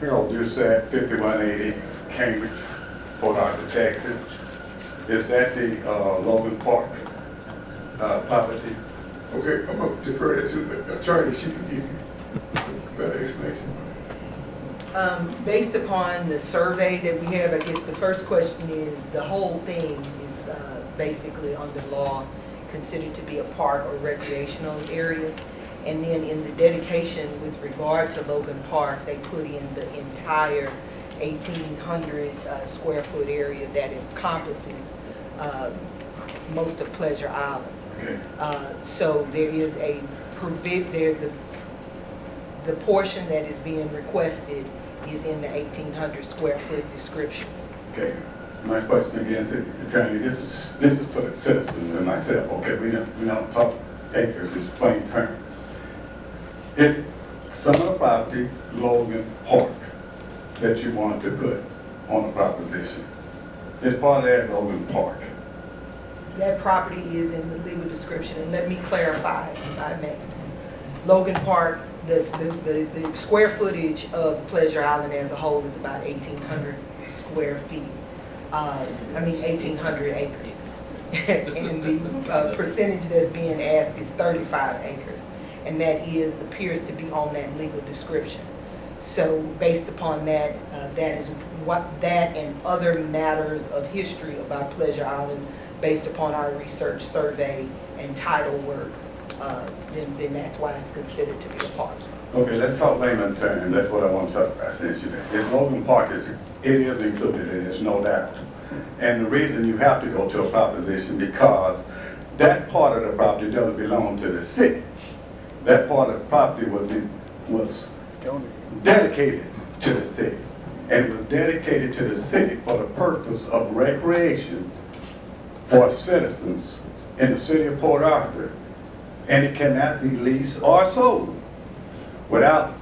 Harold Doucet, 5180 Cambridge, Port Arthur, Texas. Is that the Logan Park property? Okay, I'm going to defer that to the attorney. She can give you better explanation. Based upon the survey that we have, I guess the first question is, the whole thing is basically under law considered to be a park or recreational area. And then in the dedication with regard to Logan Park, they put in the entire 1,800 square foot area that encompasses most of Pleasure Island. Okay. So there is a the portion that is being requested is in the 1,800 square foot description. Okay. My question again, City Attorney, this is for the citizens and myself. Okay, we don't talk acres, it's plain term. Is some of the property Logan Park that you want to put on the proposition? Is part of that Logan Park? That property is in the legal description, and let me clarify, if I may. Logan Park, the square footage of Pleasure Island as a whole is about 1,800 square feet. 1,800 acres. And the percentage that's being asked is 35 acres. And that appears to be on that legal description. So based upon that, that is what that and other matters of history about Pleasure Island, based upon our research, survey, and title work, then that's why it's considered to be a park. Okay, let's talk layman terms. That's what I want to talk about since you're there. It's Logan Park, it is included in it, there's no doubt. And the reason you have to go to a proposition because that part of the property doesn't belong to the city. That part of the property was dedicated to the city. And it was dedicated to the city for the purpose of recreation for citizens in the city of Port Arthur. And it cannot be leased or sold without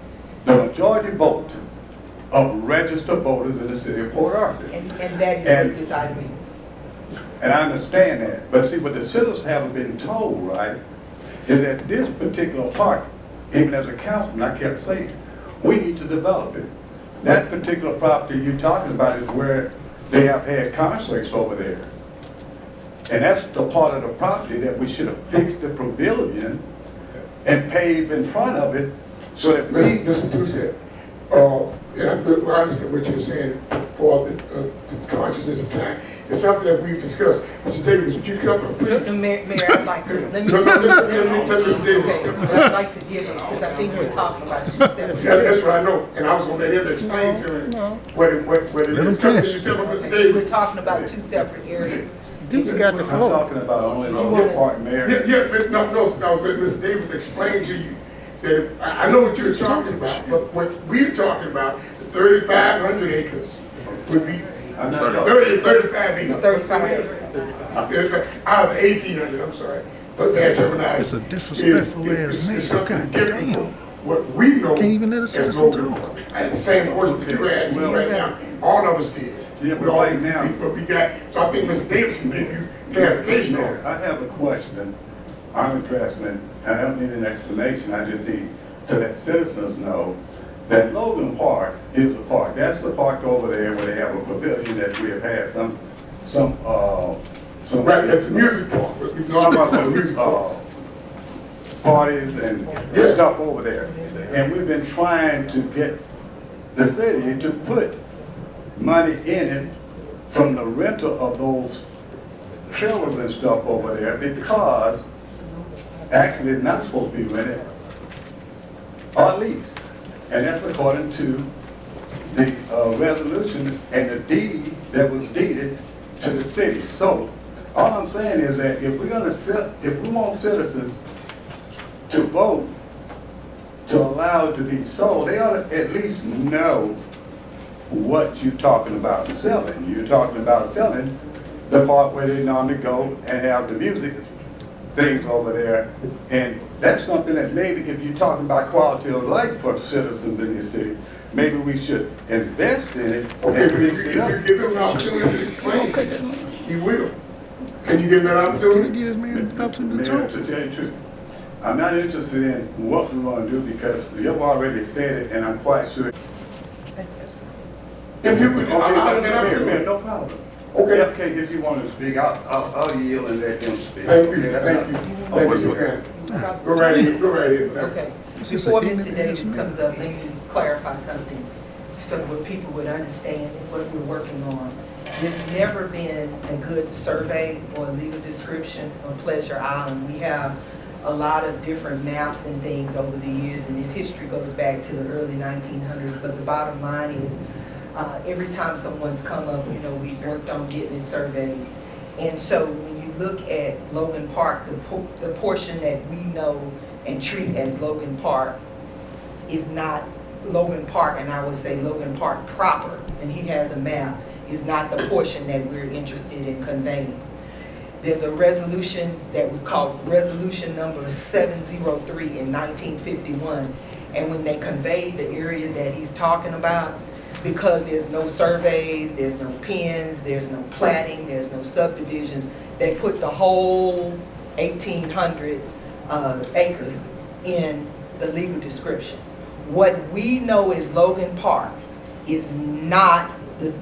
the majority vote of registered voters in the city of Port Arthur. And that is what this item is. And I understand that. But see, what the citizens haven't been told, right, is that this particular park, even as a councilman, I kept saying, we need to develop it. That particular property you're talking about is where they have had concerts over there. And that's the part of the property that we should have fixed the pavilion and paved in front of it so that we... Mr. Doucet, I understand what you're saying for the consciousness of time. It's something that we've discussed. Mr. Davis, would you come up? Mayor, I'd like to, I'd like to give it, because I think we're talking about two separate. That's what I know, and I was going to let him explain to him what it is. We're talking about two separate areas. Duke's got the I'm floor. talking about only Logan Park, Mayor. Yes, but no, let Mr. Davis explain to you that I know what you're talking about, but what we're talking about, the 3,500 acres would be 35 acres. 35 acres. Out of 1,800, I'm sorry. But that terminology It's a disrespectful ass nigga. something God different damn. from what we know. Can't even let a as citizen Logan talk. Park. And the same question that you're asking right now, all of us did. Yeah, but We all right now- but we got, so I think Mr. Davis can give you clarification on it. I have a question. I'm interested in, and I don't need an explanation, I just need to let citizens know that Logan Park is a park. That's the park over there where they have a pavilion that we have had some Right, that's a music park. We know about the music park. parties and stuff over there. And we've been trying to get the city to put money in it from the rental of those trailers and stuff over there because actually it's not supposed to be rented or leased. And that's according to the resolution and the deed that was deeded to the city. So all I'm saying is that if we want citizens to vote to allow it to be sold, they ought to at least know what you're talking about selling. You're talking about selling the part where they normally go and have the music things over there. And that's something that maybe if you're talking about quality of life for citizens in this city, maybe we should invest in it Okay, and but fix it up. if you give him an opportunity to explain, he will. Can you give him that Can opportunity? you give me an opportunity Mayor, to talk? to tell you the truth, I'm not interested in what we want to do because you've already said it and I'm quite sure. If you would, Man, no problem. Okay. Okay, if you want to speak, I'll yield and let him speak. Thank you, Okay, thank you. Thank you, Mr. Khan. Go right ahead, go right ahead. Okay, This is before an Mr. email Davis to me. comes up, let me clarify something so what people would understand what we're working on. There's never been a good survey or legal description of Pleasure Island. We have a lot of different maps and things over the years, and this history goes back to the early 1900s, but the bottom line is, every time someone's come up, you know, we've worked on getting it surveyed. And so when you look at Logan Park, the portion that we know and treat as Logan Park is not Logan Park, and I would say Logan Park proper, and he has a map, is not the portion that we're interested in conveying. There's a resolution that was called Resolution Number 703 in 1951, and when they conveyed the area that he's talking about, because there's no surveys, there's no pins, there's no platting, there's no subdivisions, they put the whole 1,800 acres in the legal description. What we know as Logan Park is not the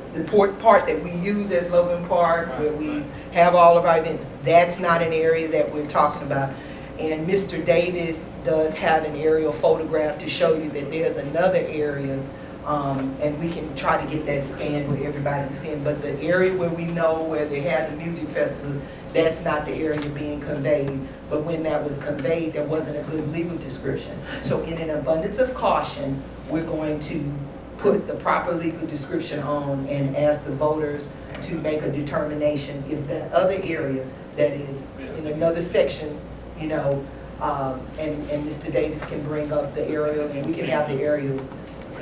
part that we use as Logan Park, where we have all of our events. That's not an area that we're talking about. And Mr. Davis does have an aerial photograph to show you that there's another area, and we can try to get that scanned where everybody can see it. But the area where we know where they had the music festivals, that's not the area being conveyed. But when that was conveyed, there wasn't a good legal description. So in an abundance of caution, we're going to put the proper legal description on and ask the voters to make a determination if that other area that is in another section, you know, and Mr. Davis can bring up the aerial, and we can have the aerials,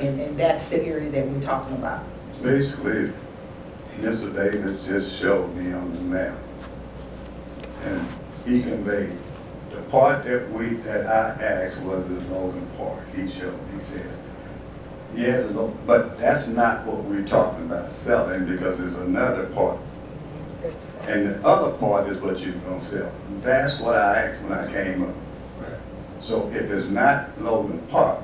and that's the area that we're talking about. Basically, Mr. Davis just showed me on the map, and he conveyed the part that I asked was the Logan Park. He showed me, he says, yes, but that's not what we're talking about selling, because there's another part. That's the part. And the other part is what you're gonna sell. That's what I asked when I came up. So if it's not Logan Park,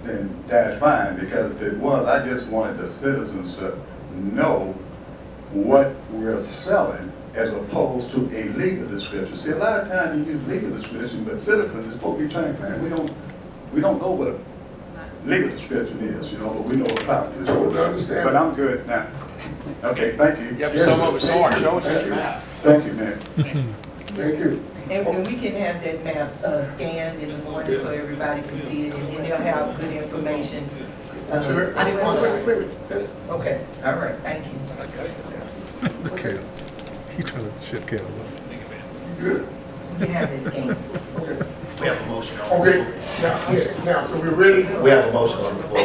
then that's fine, because if it was, I just wanted the citizens to know what we're selling as opposed to a legal description. See, a lot of times you use legal description, but citizens is supposed to be transparent. We don't know what a legal description is, you know, but we know about it. Totally understand. But I'm good now. Okay, thank you. Yep, some of it's orange, show us that map. Thank you, man. Thank you. And we can have that map scanned in the morning so everybody can see it, and then they'll have good information. Sir, I didn't want to. wait. Okay, all right, thank you. Look at him. He trying to shit Caleb up. You good? We can have that scanned. Okay. We have a motion on the Okay, floor. now, so we're ready? We have a motion on the floor.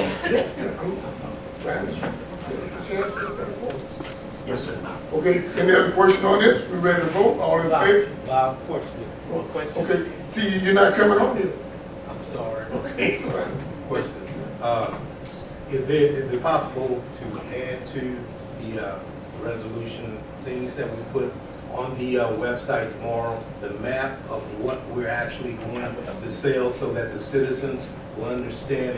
Yes, sir. Okay, any other question on this? We ready to vote? All in favor? One question. Okay, see, you're not coming on here. I'm sorry. Okay, so, Question. Is it possible to add to the resolution things that we put on the website tomorrow, the map of what we're actually going to sell so that the citizens will understand